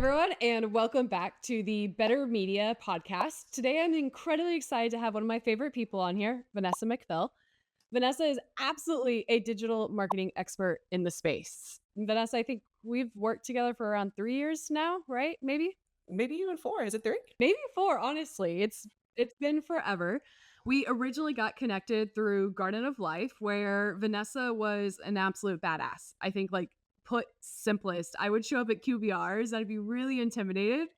everyone, and welcome back to the Better Media podcast. Today, I'm incredibly excited to have one of my favorite people on here, Vanessa McPhill. Vanessa is absolutely a digital marketing expert in the space. Vanessa, I think we've worked together for around 3 years now, right? Maybe even 4. Is it 3? Maybe four. Honestly, it's been forever. We originally got connected through Garden of Life, where Vanessa was an absolute badass. I think, like, put simplest, I would show up at QBRs. I'd be really intimidated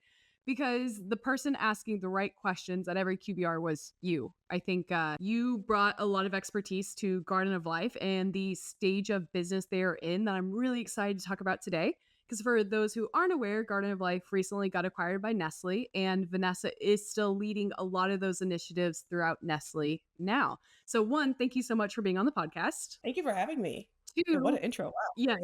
because the person asking the right questions at every QBR was you. I think you brought a lot of expertise to Garden of Life and the stage of business they are in that I'm really excited to talk about today. Because for those who aren't aware, Garden of Life recently got acquired by Nestlé, and Vanessa is still leading a lot of those initiatives throughout Nestlé now. So, one, thank you so much for being on the podcast. Thank you for having me. And what Two, an intro. yeah.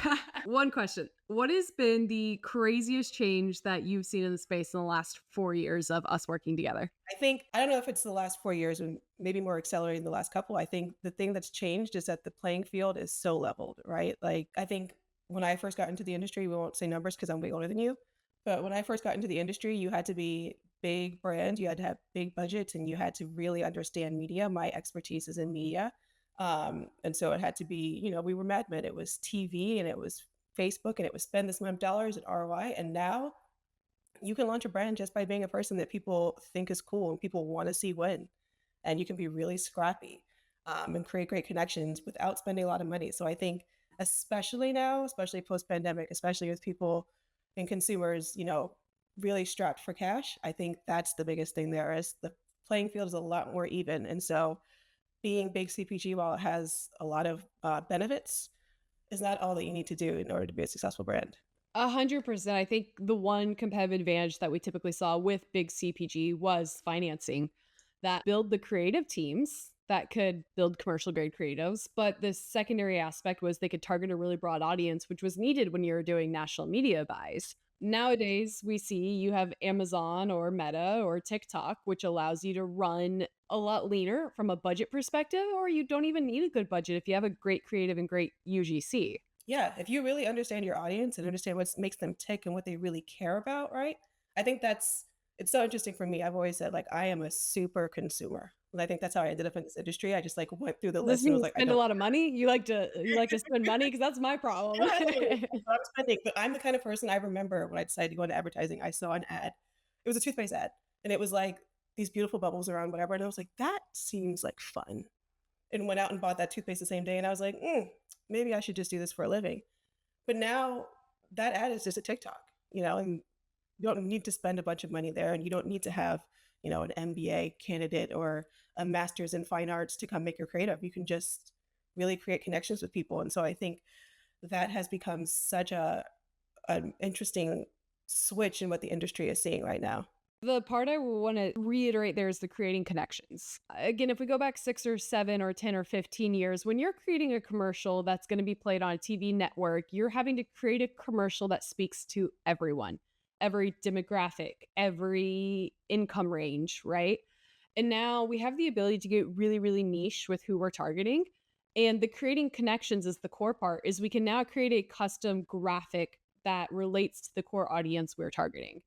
Wow. One question. What has been the craziest change that you've seen in the space in the last 4 years of us working together? I don't know if it's the last 4 years and maybe more accelerating the last couple. I think the thing that's changed is that the playing field is so leveled, right? Like, I think when I first got into the industry, we won't say numbers because I'm way older than you, but when I first got into the industry, you had to be big brand, you had to have big budgets, and you had to really understand media. My expertise is in media. And so it had to be, we were Mad Men. It was TV and it was Facebook and it was spend this amount of dollars at ROI. And now you can launch a brand just by being a person that people think is cool and people want to see win. And you can be really scrappy and create great connections without spending a lot of money. So I think, especially now, especially post pandemic, especially with people and consumers, really strapped for cash, I think that's the biggest thing there is the playing field is a lot more even. And so being big CPG, while it has a lot of benefits, is not all that you need to do in order to be a successful brand. 100%. I think the one competitive advantage that we typically saw with big CPG was financing that build the creative teams that could build commercial grade creatives. But the secondary aspect was they could target a really broad audience, which was needed when you were doing national media buys. Nowadays, we see you have Amazon or Meta or TikTok, which allows you to run a lot leaner from a budget perspective, or you don't even need a good budget if you have a great creative and great UGC. Yeah, if you really understand your audience and understand what makes them tick and what they really care about, right? I think it's so interesting for me. I've always said, like, I am a super consumer. And I think that's how I ended up in this industry. I just like went through the Does this list and mean was you like, I spend a don't lot of money? You like to spend money? Because that's my problem. yeah, absolutely. So I'm spending, but I'm the kind of person I remember when I decided to go into advertising, I saw an ad. It was a toothpaste ad. And it was like these beautiful bubbles around whatever. And I was like, that seems like fun. And went out and bought that toothpaste the same day. And I was like, maybe I should just do this for a living. But now that ad is just a TikTok, and you don't need to spend a bunch of money there and you don't need to have, an MBA candidate or a master's in fine arts to come make your creative. You can just really create connections with people. And so I think that has become such an interesting switch in what the industry is seeing right now. The part I want to reiterate there is the creating connections. Again, if we go back 6 or 7 or 10 or 15 years, when you're creating a commercial that's going to be played on a TV network, you're having to create a commercial that speaks to everyone, every demographic, every income range, right? And now we have the ability to get really, really niche with who we're targeting. And the creating connections is the core part, is we can now create a custom graphic that relates to the core audience we're targeting.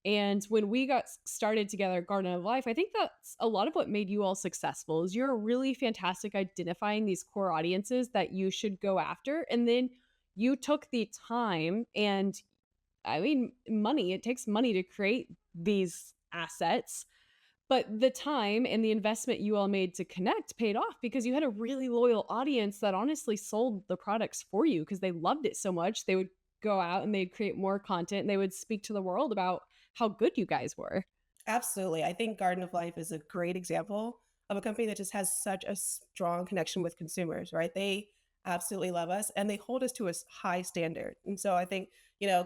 And when we got started together at Garden of Life, I think that's a lot of what made you all successful is you're really fantastic identifying these core audiences that you should go after. And then you took the time and I mean, money, it takes money to create these assets. But the time and the investment you all made to connect paid off because you had a really loyal audience that honestly sold the products for you because they loved it so much. They would go out and they'd create more content and they would speak to the world about how good you guys were. Absolutely. I think Garden of Life is a great example of a company that just has such a strong connection with consumers, right? They absolutely love us and they hold us to a high standard. And so I think,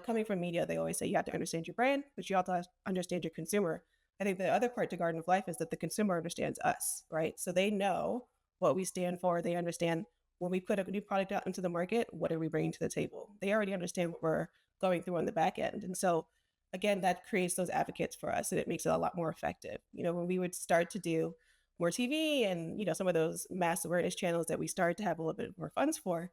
coming from media, they always say you have to understand your brand, but you also have to understand your consumer. I think the other part to Garden of Life is that the consumer understands us, right? So they know what we stand for. They understand when we put a new product out into the market, what are we bringing to the table? They already understand what we're going through on the back end. And so again, that creates those advocates for us and it makes it a lot more effective. When we would start to do more TV and, some of those mass awareness channels that we started to have a little bit more funds for,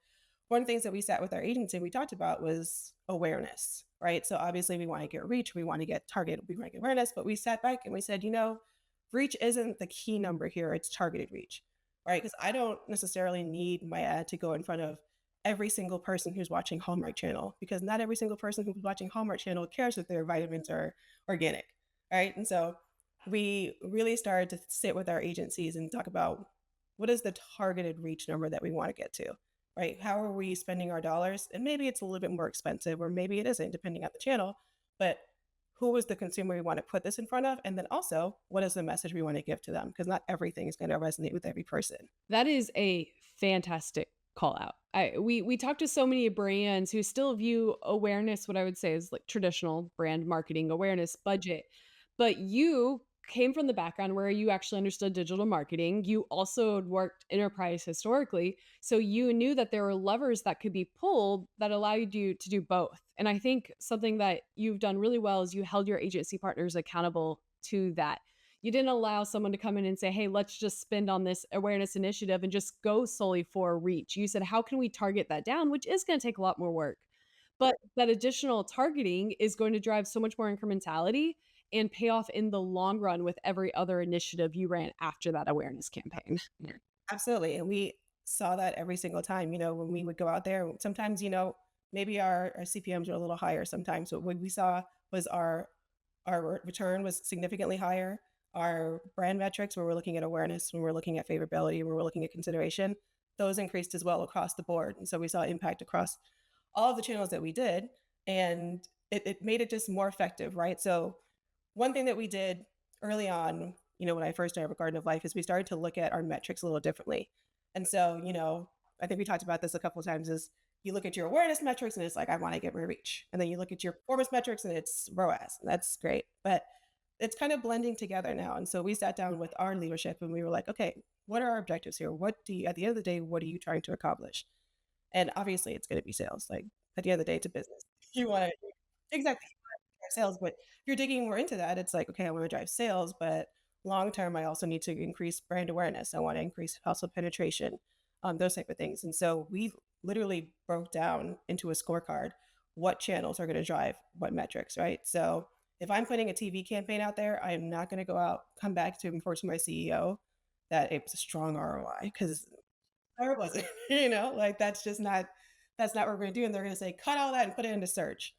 one of the things that we sat with our agents and we talked about was awareness. right? So obviously we want to get reach, we want to get target, we want to get awareness, but we sat back and we said, reach isn't the key number here, it's targeted reach, right? Because I don't necessarily need my ad to go in front of every single person who's watching Hallmark Channel, because not every single person who's watching Hallmark Channel cares if their vitamins are organic, right? And so we really started to sit with our agencies and talk about what is the targeted reach number that we want to get to, right? How are we spending our dollars? And maybe it's a little bit more expensive, or maybe it isn't, depending on the channel. But who is the consumer we want to put this in front of? And then also, what is the message we want to give to them? Because not everything is going to resonate with every person. That is a fantastic call out. We talk to so many brands who still view awareness, what I would say is like traditional brand marketing awareness budget. But you came from the background where you actually understood digital marketing. You also had worked enterprise historically. So you knew that there were levers that could be pulled that allowed you to do both. And I think something that you've done really well is you held your agency partners accountable to that. You didn't allow someone to come in and say, "Hey, let's just spend on this awareness initiative and just go solely for reach." You said, "How can we target that down?" Which is gonna take a lot more work. But that additional targeting is going to drive so much more incrementality and pay off in the long run with every other initiative you ran after that awareness campaign. Absolutely. And we saw that every single time, when we would go out there. Sometimes, maybe our CPMs are a little higher sometimes, but what we saw was our return was significantly higher. Our brand metrics, where we're looking at awareness, when we're looking at favorability, when we're looking at consideration, those increased as well across the board. And so we saw impact across all of the channels that we did. And it made it just more effective, right? So one thing that we did early on, when I first started with Garden of Life, is we started to look at our metrics a little differently. And so, I think we talked about this a couple of times, is you look at your awareness metrics and it's like, I want to get more reach. And then you look at your performance metrics and it's ROAS. And that's great. But it's kind of blending together now. And so we sat down with our leadership and we were like, okay, what are our objectives here? At the end of the day, what are you trying to accomplish? And obviously it's going to be sales. Like at the end of the day, it's a business. You want to, exactly, sales. But if you're digging more into that, it's like, okay, I want to drive sales, but long term, I also need to increase brand awareness. I want to increase household penetration, those type of things. And so we literally broke down into a scorecard what channels are going to drive what metrics, right? So if I'm putting a TV campaign out there, I'm not going to come back to report to my CEO that it was a strong ROI, because or it wasn't, like that's not what we're going to do. And they're going to say, cut all that and put it into search.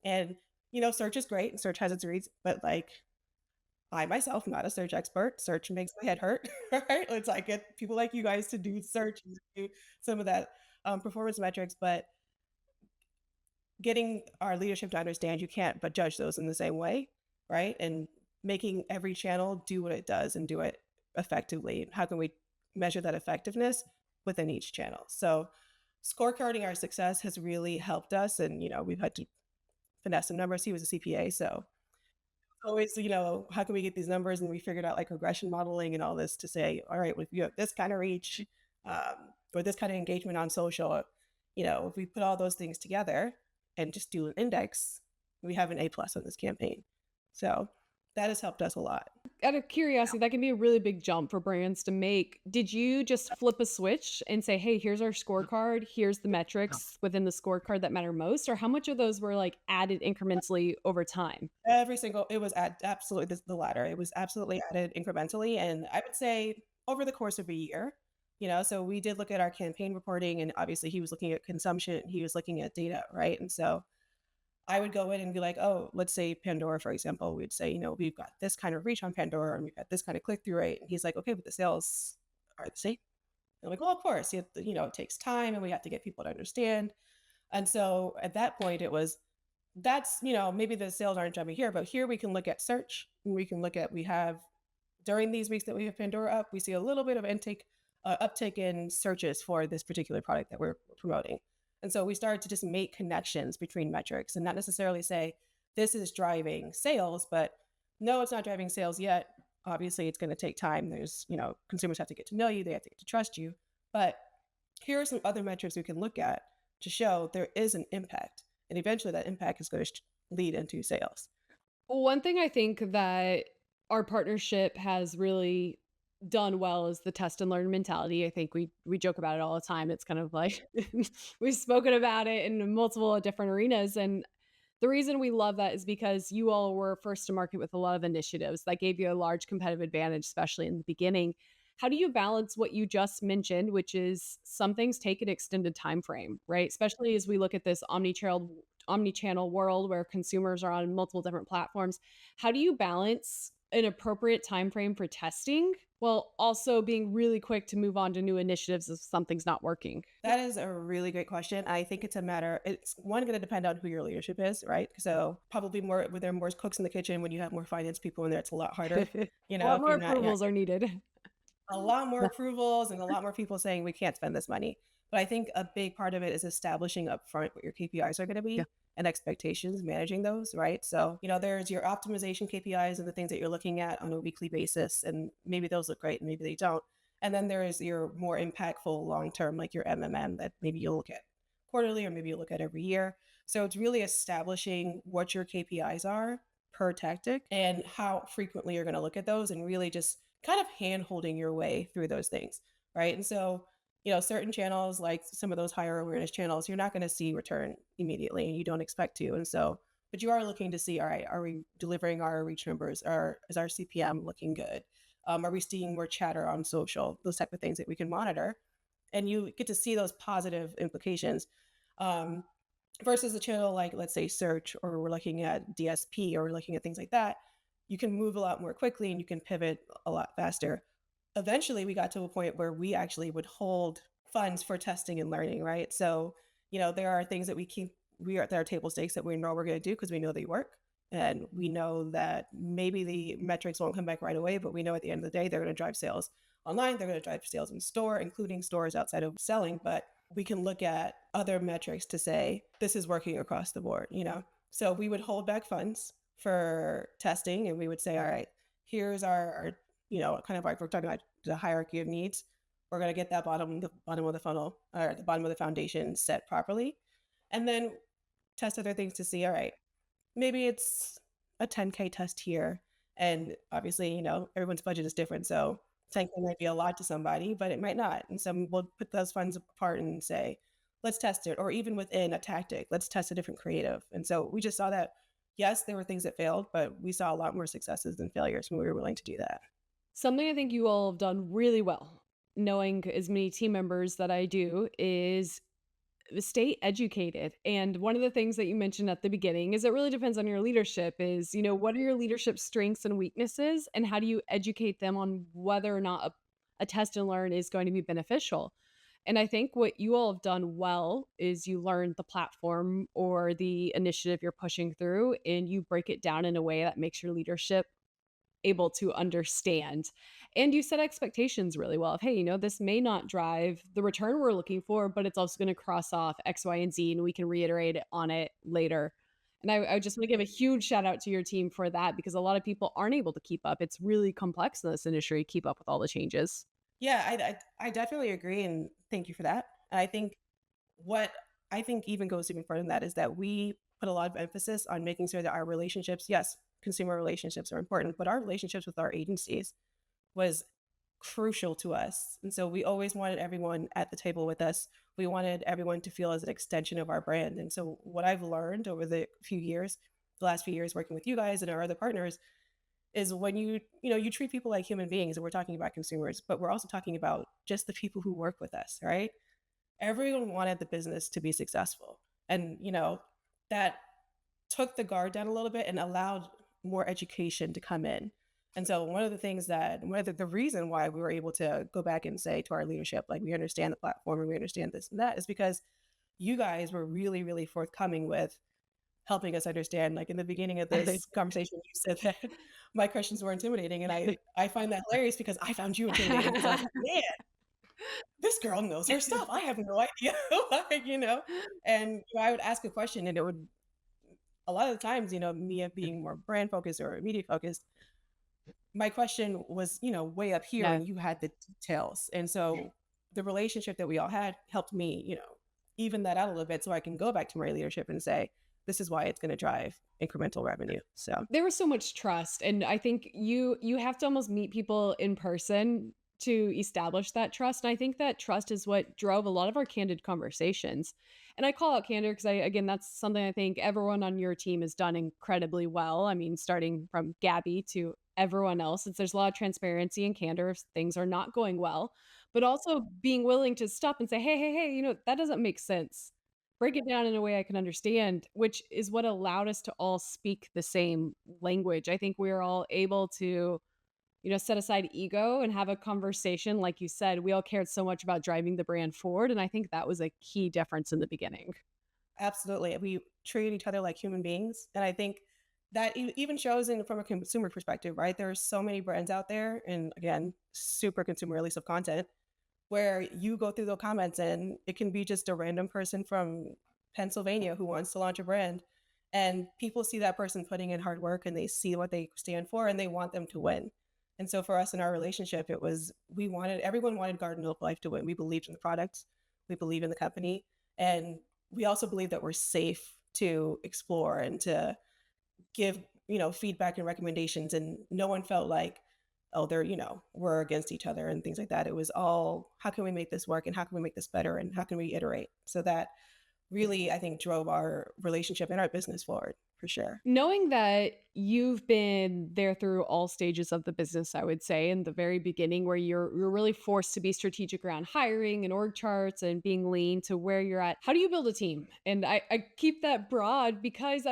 And, search is great and search has its reads, but like I myself, not a search expert. Search makes my head hurt, right? It's like get people like you guys to do search and do some of that performance metrics, but getting our leadership to understand you can't but judge those in the same way, right? And making every channel do what it does and do it effectively. How can we measure that effectiveness within each channel? So scorecarding our success has really helped us. And, we've had to finesse some numbers. He was a CPA. So always, how can we get these numbers? And we figured out like regression modeling and all this to say, all right, well, if you have this kind of reach or this kind of engagement on social, if we put all those things together and just do an index, we have an A+ on this campaign. So that has helped us a lot. Out of curiosity, that can be a really big jump for brands to make. Did you just flip a switch and say, "Hey, here's our scorecard. Here's the metrics within the scorecard that matter most," or how much of those were like added incrementally over time? It was absolutely the latter. It was absolutely added incrementally. And I would say over the course of a year, so we did look at our campaign reporting, and obviously he was looking at consumption, he was looking at data, right? And so I would go in and be like, oh, let's say Pandora, for example, we'd say, we've got this kind of reach on Pandora and we've got this kind of click through rate. And he's like, okay, but the sales are the same. I'm like, well, of course, it takes time and we have to get people to understand. And so at that point, maybe the sales aren't jumping here, but here we can look at search and we have during these weeks that we have Pandora up, we see a little bit of uptake in searches for this particular product that we're promoting. And so we started to just make connections between metrics and not necessarily say this is driving sales, but no, it's not driving sales yet. Obviously, it's going to take time. There's, consumers have to get to know you, they have to get to trust you. But here are some other metrics we can look at to show there is an impact. And eventually that impact is going to lead into sales. One thing I think that our partnership has really done well is the test and learn mentality. I think we joke about it all the time. It's kind of like we've spoken about it in multiple different arenas, and The reason we love that is because you all were first to market with a lot of initiatives that gave you a large competitive advantage, especially in the beginning. How do you balance what you just mentioned, which is some things take an extended time frame, right? Especially as we look at this omni-channel world where consumers are on multiple different platforms. How do you balance an appropriate time frame for testing while also being really quick to move on to new initiatives if something's not working? That is a really great question. I think it's a matter, it's one going to depend on who your leadership is, right? So probably more, where there are more cooks in the kitchen, when you have more finance people in there, it's a lot harder. A If lot more you're not, approvals are needed. a lot more approvals and a lot more people saying we can't spend this money. But I think a big part of it is establishing upfront what your KPIs are going to Yeah. be and expectations, managing those, right? So, there's your optimization KPIs and the things that you're looking at on a weekly basis, and maybe those look great and maybe they don't. And then there is your more impactful long term, like your MMM, that maybe you'll look at quarterly or maybe you look at every year. So it's really establishing what your KPIs are per tactic and how frequently you're going to look at those, and really just kind of hand holding your way through those things. Right. And so, certain channels, like some of those higher awareness channels, you're not going to see return immediately and you don't expect to. And so, but you are looking to see, all right, are we delivering our reach numbers? Is our CPM looking good? Are we seeing more chatter on social? Those type of things that we can monitor. And you get to see those positive implications. Um, Versus a channel like, let's say, search, or we're looking at DSP, or we're looking at things like that, you can move a lot more quickly and you can pivot a lot faster. Eventually, we got to a point where we actually would hold funds for testing and learning, right? So, there are things that there are table stakes that we know we're going to do because we know they work. And we know that maybe the metrics won't come back right away, but we know at the end of the day, they're going to drive sales online, they're going to drive sales in store, including stores outside of selling. But we can look at other metrics to say this is working across the board. So we would hold back funds for testing, and we would say, all right, here's our kind of like, we're talking about the hierarchy of needs. We're going to get that the bottom of the funnel, or the bottom of the foundation, set properly, and then test other things to see, all right, maybe it's a 10K test here. And obviously, everyone's budget is different. So 10K might be a lot to somebody, but it might not. And so we'll put those funds apart and say, let's test it. Or even within a tactic, let's test a different creative. And so we just saw that, yes, there were things that failed, but we saw a lot more successes than failures when we were willing to do that. Something I think you all have done really well, knowing as many team members that I do, is stay educated. And one of the things that you mentioned at the beginning is it really depends on your leadership is, what are your leadership strengths and weaknesses and how do you educate them on whether or not a test and learn is going to be beneficial? And I think what you all have done well is you learn the platform or the initiative you're pushing through and you break it down in a way that makes your leadership able to understand. And you set expectations really well of, hey, this may not drive the return we're looking for, but it's also going to cross off X, Y, and Z, and we can reiterate on it later. And I just want to give a huge shout out to your team for that because a lot of people aren't able to keep up. It's really complex in this industry to keep up with all the changes. Yeah, I definitely agree. And thank you for that. And I think what I think even goes even further than that is that we put a lot of emphasis on making sure that our relationships, yes, consumer relationships are important, but our relationships with our agencies was crucial to us. And so we always wanted everyone at the table with us. We wanted everyone to feel as an extension of our brand. And so what I've learned over the last few years working with you guys and our other partners, is when you treat people like human beings, and we're talking about consumers, but we're also talking about just the people who work with us, right? Everyone wanted the business to be successful. And, that took the guard down a little bit and allowed more education to come in. And so one of the reason why we were able to go back and say to our leadership, like, we understand the platform and we understand this and that, is because you guys were really, really forthcoming with helping us understand. Like, in the beginning of this conversation, you said that my questions were intimidating. And I find that hilarious because I found you intimidating, because I was like, man, this girl knows her stuff. I have no idea. And I would ask a question, and it would, a lot of the times, me being more brand focused or media focused, my question was, way up here, Yeah. and you had the details. And so the relationship that we all had helped me, even that out a little bit, so I can go back to my leadership and say, this is why it's going to drive incremental revenue. So There was so much trust, and I think you have to almost meet people in person to establish that trust. And I think that trust is what drove a lot of our candid conversations. And I call out candor because again, that's something I think everyone on your team has done incredibly well. I mean, starting from Gabby to everyone else, there's a lot of transparency and candor if things are not going well, but also being willing to stop and say, hey, that doesn't make sense. Break it down in a way I can understand, which is what allowed us to all speak the same language. I think we are all able to set aside ego and have a conversation. Like you said, we all cared so much about driving the brand forward. And I think that was a key difference in the beginning. Absolutely. We treat each other like human beings. And I think that even shows in from a consumer perspective, right? There are so many brands out there, and again, super consumer release of content where you go through the comments and it can be just a random person from Pennsylvania who wants to launch a brand. And people see that person putting in hard work and they see what they stand for and they want them to win. And so for us in our relationship, it was everyone wanted Garden of Life to win. We believed in the products, we believe in the company, and we also believe that we're safe to explore and to give, feedback and recommendations. And no one felt like, oh, we're against each other and things like that. It was all, how can we make this work and how can we make this better and how can we iterate? So that really, I think, drove our relationship and our business forward for sure. Knowing that you've been there through all stages of the business, I would say, in the very beginning, where you're really forced to be strategic around hiring and org charts and being lean to where you're at. How do you build a team? And I keep that broad because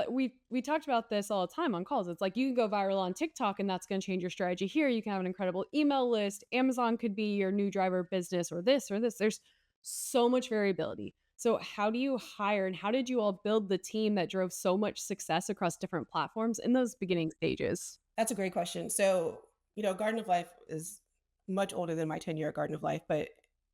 we talked about this all the time on calls. It's like you can go viral on TikTok and that's going to change your strategy here. You can have an incredible email list. Amazon could be your new driver of business or this or this. There's so much variability. So, how do you hire and how did you all build the team that drove so much success across different platforms in those beginning stages? That's a great question. So, Garden of Life is much older than my tenure at Garden of Life, but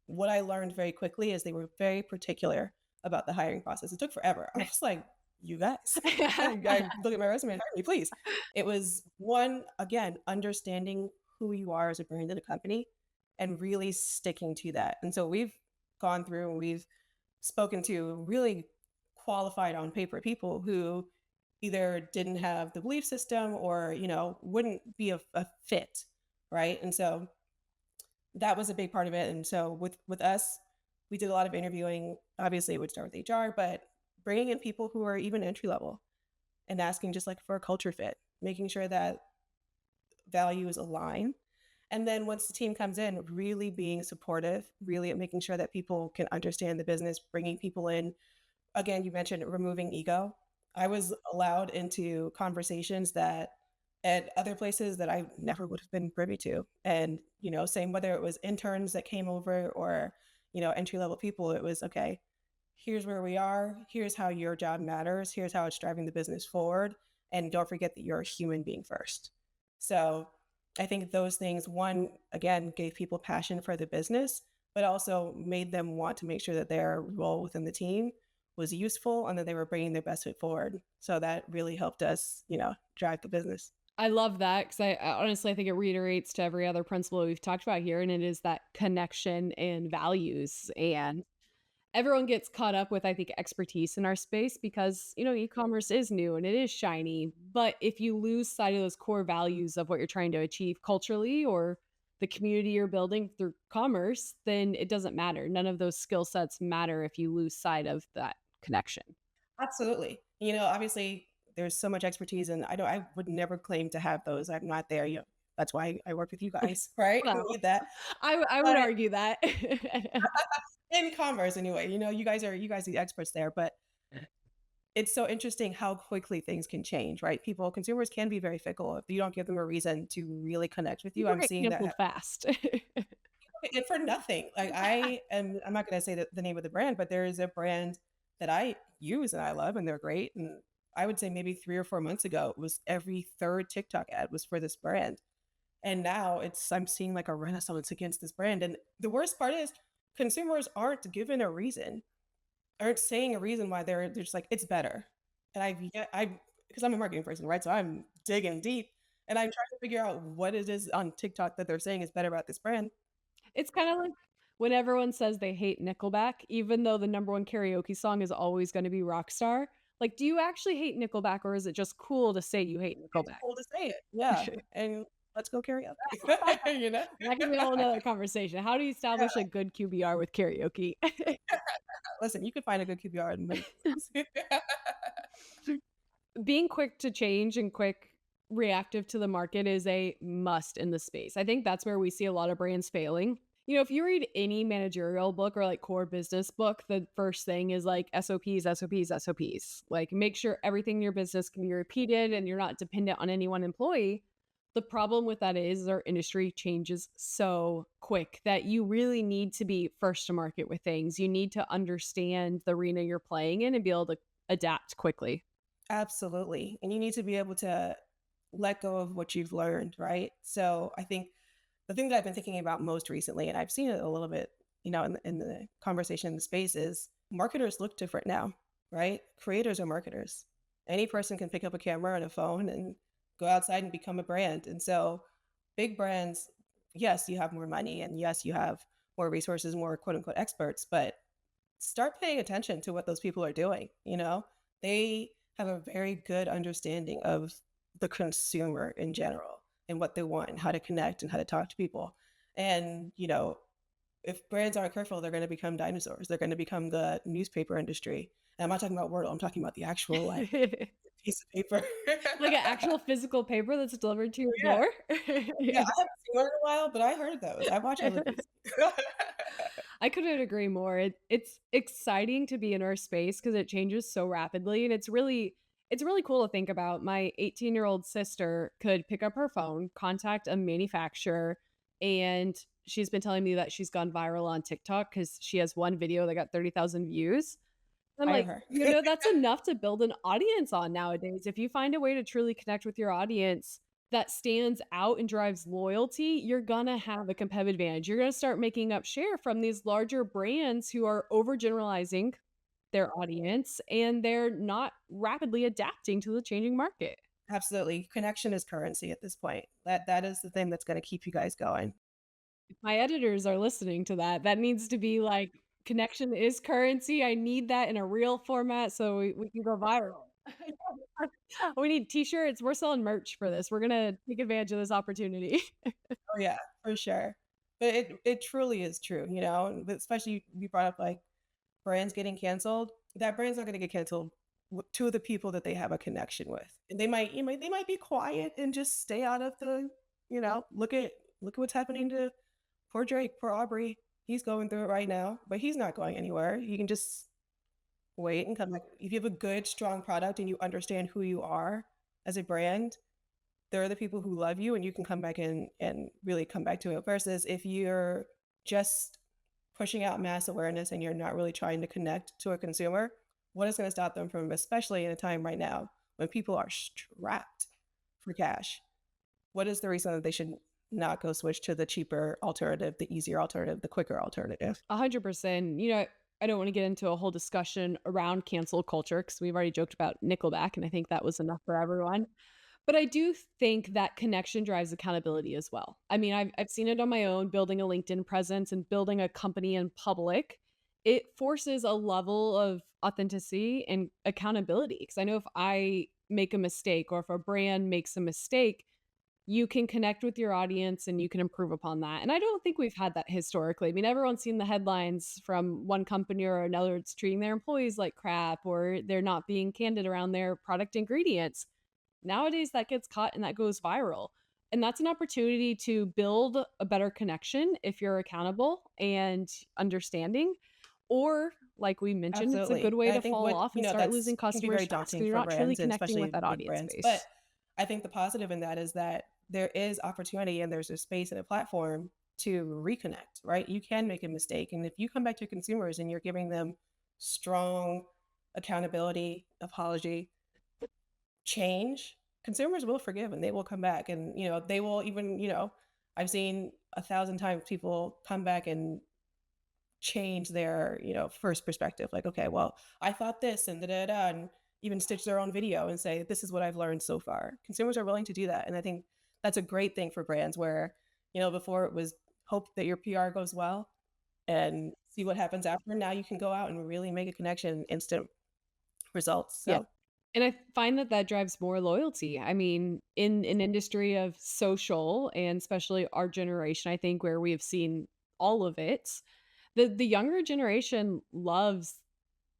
what I learned very quickly is they were very particular about the hiring process. It took forever. I was like, you guys, I look at my resume and hire me, please. It was one, again, understanding who you are as a brand and a company and really sticking to that. And so we've gone through and we've spoken to really qualified on paper people who either didn't have the belief system or wouldn't be a fit, right? And so that was a big part of it. And so with us, we did a lot of interviewing. Obviously it would start with HR, but bringing in people who are even entry level and asking just like for a culture fit, making sure that values align. And then once the team comes in, really being supportive, really making sure that people can understand the business, bringing people in. Again, you mentioned removing ego. I was allowed into conversations that at other places that I never would have been privy to. And, same whether it was interns that came over or, entry level people, it was okay, here's where we are. Here's how your job matters. Here's how it's driving the business forward. And don't forget that you're a human being first. So I think those things, one, again, gave people passion for the business, but also made them want to make sure that their role within the team was useful and that they were bringing their best foot forward. So that really helped us, drive the business. I love that because I honestly I think it reiterates to every other principle we've talked about here, and it is that connection and values. And everyone gets caught up with, I think, expertise in our space because, e-commerce is new and it is shiny. But if you lose sight of those core values of what you're trying to achieve culturally or the community you're building through commerce, then it doesn't matter. None of those skill sets matter if you lose sight of that connection. Absolutely. Obviously there's so much expertise and I would never claim to have those. I'm not there. That's why I work with you guys, right? We Well, need that. I would But argue that. in commerce anyway, you guys are the experts there, but it's so interesting how quickly things can change, right? Consumers can be very fickle if you don't give them a reason to really connect with you. People I'm get seeing that canceled fast. and for nothing. Like I'm not going to say the name of the brand, but there is a brand that I use and I love and they're great. And I would say maybe 3 or 4 months ago, it was every third TikTok ad was for this brand. And now I'm seeing like a renaissance against this brand. And the worst part is consumers aren't given a reason, aren't saying a reason why they're just like, it's better. And because I'm a marketing person, right? So I'm digging deep and I'm trying to figure out what it is on TikTok that they're saying is better about this brand. It's kinda like when everyone says they hate Nickelback, even though the number one karaoke song is always gonna be Rockstar. Do you actually hate Nickelback, or is it just cool to say you hate It's Nickelback? cool to say it. Yeah. And let's go karaoke. You know? That could be a whole nother conversation. How do you Yeah. establish a good QBR with karaoke? Listen, you can find a good QBR in many places. Being quick to change and quick reactive to the market is a must in the space. I think that's where we see a lot of brands failing. If you read any managerial book or like core business book, the first thing is like SOPs, SOPs, SOPs. Like make sure everything in your business can be repeated and you're not dependent on any one employee. The problem with that is our industry changes so quick that you really need to be first to market with things. You need to understand the arena you're playing in and be able to adapt quickly. Absolutely. And you need to be able to let go of what you've learned, right? So I think the thing that I've been thinking about most recently, and I've seen it a little bit, in the conversation in the space, is marketers look different now, right? Creators are marketers. Any person can pick up a camera and a phone and go outside and become a brand. And so big brands, yes, you have more money and yes, you have more resources, more quote unquote experts, but start paying attention to what those people are doing. They have a very good understanding of the consumer in general and what they want and how to connect and how to talk to people. And if brands aren't careful, they're going to become dinosaurs. They're going to become the newspaper industry. And I'm not talking about Wordle. I'm talking about the actual like Like piece of paper. an actual physical paper that's delivered to your Yeah, door. yeah. I haven't seen one in a while, but I heard those. I watch all of these. I couldn't agree more. It's exciting to be in our space because it changes so rapidly, and it's really cool to think about. My 18-year-old sister could pick up her phone, contact a manufacturer, and she's been telling me that she's gone viral on TikTok because she has one video that got 30,000 views. I'm I like, her. that's enough to build an audience on nowadays. If you find a way to truly connect with your audience that stands out and drives loyalty, you're gonna have a competitive advantage. You're gonna start making up share from these larger brands who are overgeneralizing their audience and they're not rapidly adapting to the changing market. Absolutely. Connection is currency at this point. That is the thing that's going to keep you guys going. If my editors are listening to that, that needs to be like connection is currency. I need that in a real format so we can go viral. We need t-shirts. We're selling merch for this. We're gonna take advantage of this opportunity. Oh yeah, for sure. But it truly is true, and especially you brought up like brands getting canceled. That brand's not going to get canceled to the people that they have a connection with. And they might be quiet and just stay out of the, look at what's happening to poor Drake, poor Aubrey. He's going through it right now, but he's not going anywhere. You can just wait and come back. If you have a good, strong product and you understand who you are as a brand, there are the people who love you and you can come back and really come back to it. Versus if you're just pushing out mass awareness and you're not really trying to connect to a consumer, what is going to stop them from, especially in a time right now when people are strapped for cash? What is the reason that they should not go switch to the cheaper alternative, the easier alternative, the quicker alternative? 100%. I don't want to get into a whole discussion around cancel culture because we've already joked about Nickelback, and I think that was enough for everyone. But I do think that connection drives accountability as well. I mean, I've seen it on my own, building a LinkedIn presence and building a company in public. It forces a level of authenticity and accountability. Because I know if I make a mistake or if a brand makes a mistake, you can connect with your audience and you can improve upon that. And I don't think we've had that historically. I mean, everyone's seen the headlines from one company or another. It's treating their employees like crap or they're not being candid around their product ingredients. Nowadays, that gets caught and that goes viral. And that's an opportunity to build a better connection if you're accountable and understanding. Or, like we mentioned, it's a good Absolutely. way And I to think fall off and start that's losing can be very customers fast daunting because you're for not truly brands and connecting with especially that big audience brands. But base. I think the positive in that is that there is opportunity and there's a space and a platform to reconnect, right? You can make a mistake. And if you come back to consumers and you're giving them strong accountability, apology, change, consumers will forgive and they will come back. And, they will even, I've seen 1,000 times people come back and change their, first perspective. Like, okay, well, I thought this and da da da, and even stitch their own video and say, this is what I've learned so far. Consumers are willing to do that. And I think that's a great thing for brands where, before it was hope that your PR goes well and see what happens after. Now you can go out and really make a connection, instant results. Yeah. So And I find that that drives more loyalty. I mean, in an industry of social and especially our generation, I think where we have seen all of it, the younger generation loves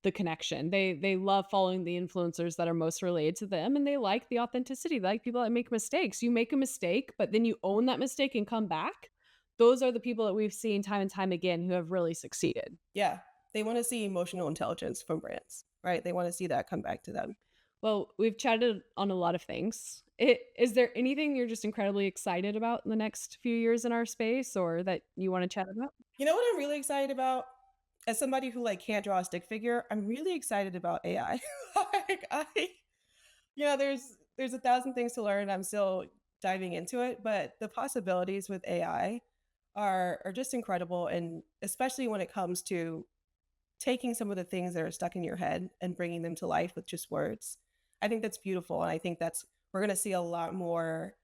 the connection. They love following the influencers that are most related to them, and they like the authenticity. They like people that make mistakes. You make a mistake, but then you own that mistake and come back. Those are the people that we've seen time and time again who have really succeeded. Yeah. They want to see emotional intelligence from brands, right? They want to see that come back to them. Well, we've chatted on a lot of things. Is there anything you're just incredibly excited about in the next few years in our space or that you wanna chat about? You know what I'm really excited about? As somebody who like can't draw a stick figure, I'm really excited about AI. like I there's a thousand things to learn. I'm still diving into it, but the possibilities with AI are just incredible, and especially when it comes to taking some of the things that are stuck in your head and bringing them to life with just words. I think that's beautiful, and I think that's we're going to see a lot more.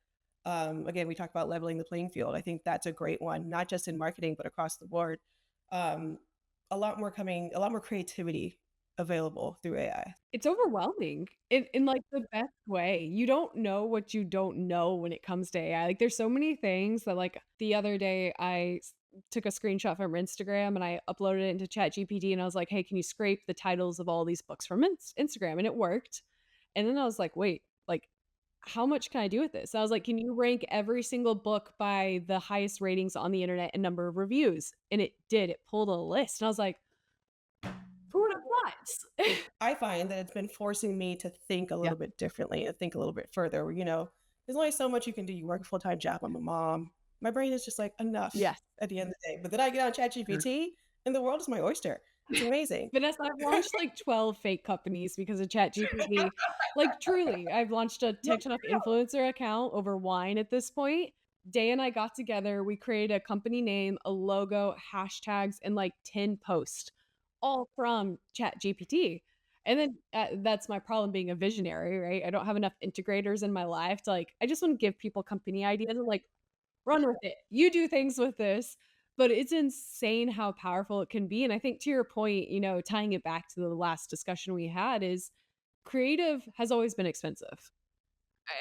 Again, we talk about leveling the playing field. I think that's a great one, not just in marketing but across the board. Um, a lot more coming, a lot more creativity available through AI. It's overwhelming in, like, the best way. You don't know what you don't know when it comes to AI. Like, there's so many things that, like, the other day, took a screenshot from Instagram, and I uploaded it into ChatGPT, and I was like, "Hey, can you scrape the titles of all these books from Instagram?" And it worked. And then I was like, "Wait, like, how much can I do with this?" I was like, "Can you rank every single book by the highest ratings on the internet and number of reviews?" And it did. It pulled a list, and I was like, "Who would have thought?" I find that it's been forcing me to think a Yeah. little bit differently and think a little bit further. There's only so much you can do. You work a full time job. I'm a mom. My brain is just like enough Yes. at the end of the day. But then I get on ChatGPT, and the world is my oyster. It's amazing. Vanessa, I've launched like 12 fake companies because of ChatGPT. Like, truly, I've launched a No, TikTok influencer account over wine at this point. Day and I got together, we created a company name, a logo, hashtags, and like 10 posts, all from ChatGPT. And then that's my problem being a visionary, right? I don't have enough integrators in my life to like, I just want to give people company ideas and like run with it. You do things with this. But it's insane how powerful it can be, and I think to your point, tying it back to the last discussion we had is creative has always been expensive.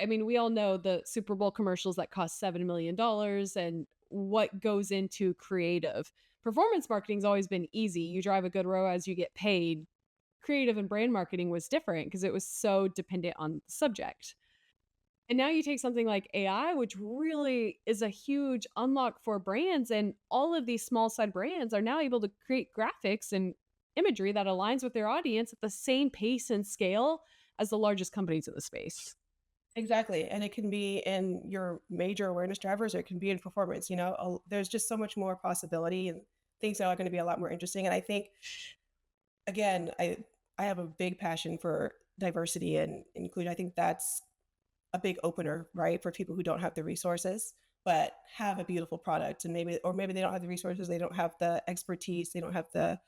I mean, we all know the Super Bowl commercials that cost $7 million and what goes into creative. Performance marketing's always been easy. You drive a good ROAS, you get paid. Creative and brand marketing was different because it was so dependent on the subject. And now you take something like AI, which really is a huge unlock for brands, and all of these small side brands are now able to create graphics and imagery that aligns with their audience at the same pace and scale as the largest companies in the space. exactly. And it can be in your major awareness drivers, or it can be in performance. There's just so much more possibility, and things are going to be a lot more interesting. And I think, again, I have a big passion for diversity and inclusion. I think that's a big opener, right, for people who don't have the resources but have a beautiful product, and maybe they don't have the resources, they don't have the expertise, they don't have the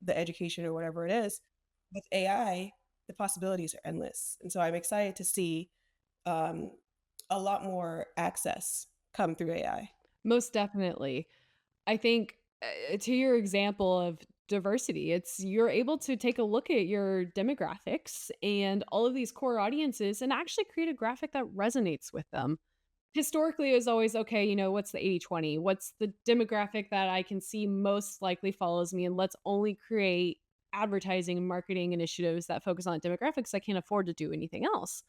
education or whatever it is. With AI, the possibilities are endless, and so I'm excited to see um, a lot more access come through AI. Most definitely. I think, to your example of diversity, it's you're able to take a look at your demographics and all of these core audiences and actually create a graphic that resonates with them. Historically, it was always, okay, what's the 80/20? What's the demographic that I can see most likely follows me? And let's only create advertising and marketing initiatives that focus on demographics. I can't afford to do anything else.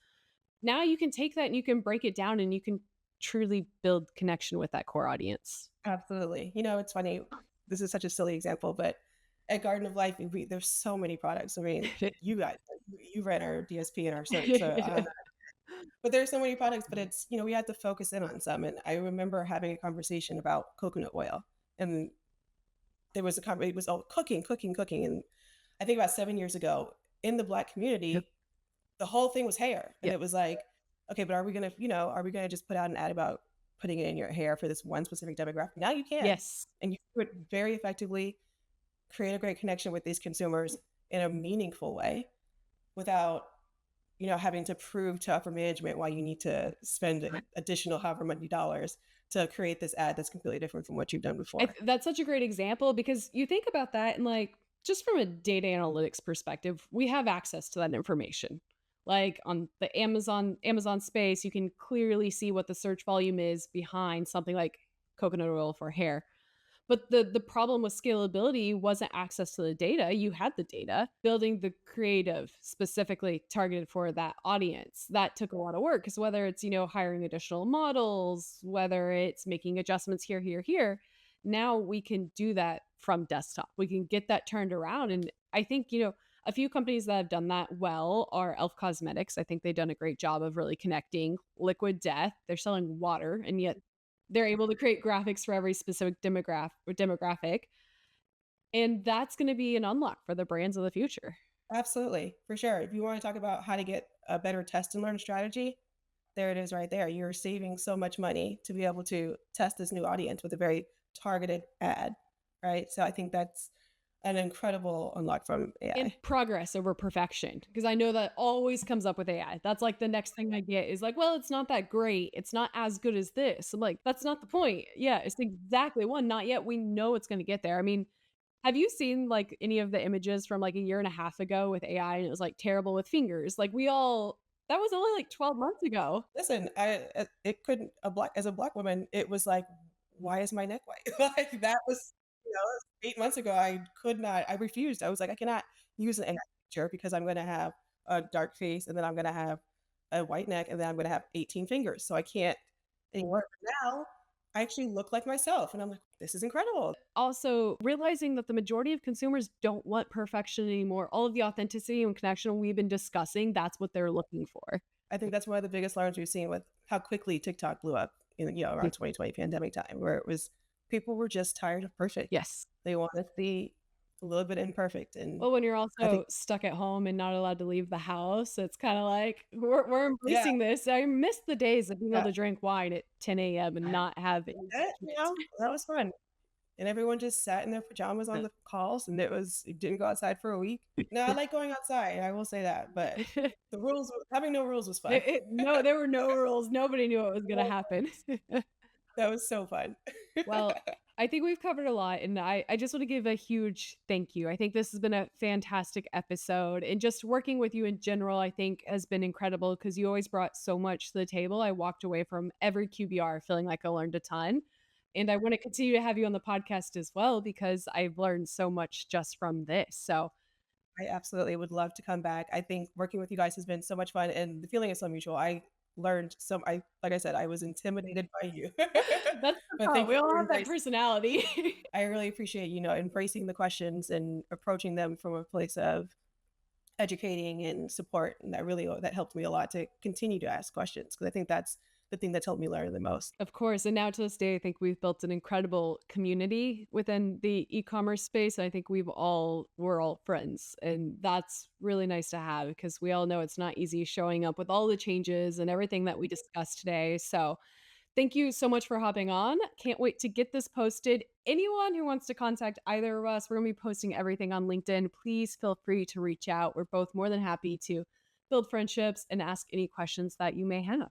Now you can take that and you can break it down and you can truly build connection with that core audience. Absolutely. It's funny. This is such a silly example, but at Garden of Life, there's so many products. I mean, you guys, you ran our DSP and our search, so but there's so many products, but it's, we had to focus in on some. And I remember having a conversation about coconut oil. And it was all cooking, cooking, cooking. And I think about 7 years ago in the Black Yep. community, the whole thing was hair. And Yep. it was like, okay, but are we going to just put out an ad about putting it in your hair for this one specific demographic? Now you can. Yes. And you do it very effectively, create a great connection with these consumers in a meaningful way without having to prove to upper management why you need to spend an additional however many dollars to create this ad that's completely different from what you've done before. That's such a great example because you think about that and like Just from a data analytics perspective, we have access to that information. Like on the Amazon space, you can clearly see what the search volume is behind something like coconut oil for hair. But the problem with scalability wasn't access to the data. You had the data. Building the creative specifically targeted for that audience, that took a lot of work because whether it's, hiring additional models, whether it's making adjustments here, now we can do that from desktop. We can get that turned around. And I think, a few companies that have done that well are Elf Cosmetics. I think they've done a great job of really connecting Liquid Death. They're selling water, and yet they're able to create graphics for every specific demographic, and that's gonna be an unlock for the brands of the future. Absolutely, for sure. If you want to talk about how to get a better test and learn strategy, there it is right there. You're saving so much money to be able to test this new audience with a very targeted ad, right? So I think that's an incredible unlock from And AI. progress over perfection, because I know that always comes up with AI. That's like the next thing I get is like, "Well, it's not that great. It's not as good as this." I'm like, "That's not the point." Yeah, it's exactly one, not yet. We know it's gonna get there. I mean, have you seen, like, any of the images from, like, a year and a half ago with AI and it was, like, terrible with fingers? Like, we all that was only, like, 12 months ago. Listen, it couldn't a black as a black woman, it was like, "Why is my neck white?" Like, that was, 8 months ago, I could not I refused. I was like, "I cannot use an AI picture because I'm gonna have a dark face, and then I'm gonna have a white neck, and then I'm gonna have 18 fingers, so I can't anymore." But now, I actually look like myself, and I'm like, "This is incredible." Also, realizing that the majority of consumers don't want perfection anymore. All of the authenticity and connection we've been discussing, that's what they're looking for. I think that's one of the biggest learns we've seen with how quickly TikTok blew up in, Mm, around 2020 pandemic time, where it was people were just tired of perfect. yes. They wanted to be a little bit imperfect, and Well, when you're I think also stuck at home and not allowed to leave the house, it's kinda like, we're yeah, embracing this. I miss the days of being able yeah. to drink wine at 10 AM and not have any Yeah, judgment. that was fun, and everyone just sat in their pajamas on the calls, and it didn't go outside for a week. No, I like going outside, I will say that, but having no rules was fun. No, there were no rules. Nobody knew what was gonna happen. That was so fun. Well, I think we've covered a lot, and I just want to give a huge thank you. I think this has been a fantastic episode, and just working with you in general, I think has been incredible because you always brought so much to the table. I walked away from every QBR feeling like I learned a ton, and I want to continue to have you on the podcast as well because I've learned so much just from this. So I absolutely would love to come back. I think working with you guys has been so much fun, and the feeling is so mutual. I learned so I like I said, I was intimidated by you. that's the But problem. thank We you all for have that embracing personality. I really appreciate, embracing the questions and approaching them from a place of educating and support, and that helped me a lot to continue to ask questions because I think that's the thing that's helped me learn the most. Of course, and now to this day, I think we've built an incredible community within the e-commerce space. I think we're all friends, and that's really nice to have because we all know it's not easy showing up with all the changes and everything that we discussed today. So, thank you so much for hopping on. Can't wait to get this posted. Anyone who wants to contact either of us, we're going to be posting everything on LinkedIn. Please feel free to reach out. We're both more than happy to build friendships and ask any questions that you may have.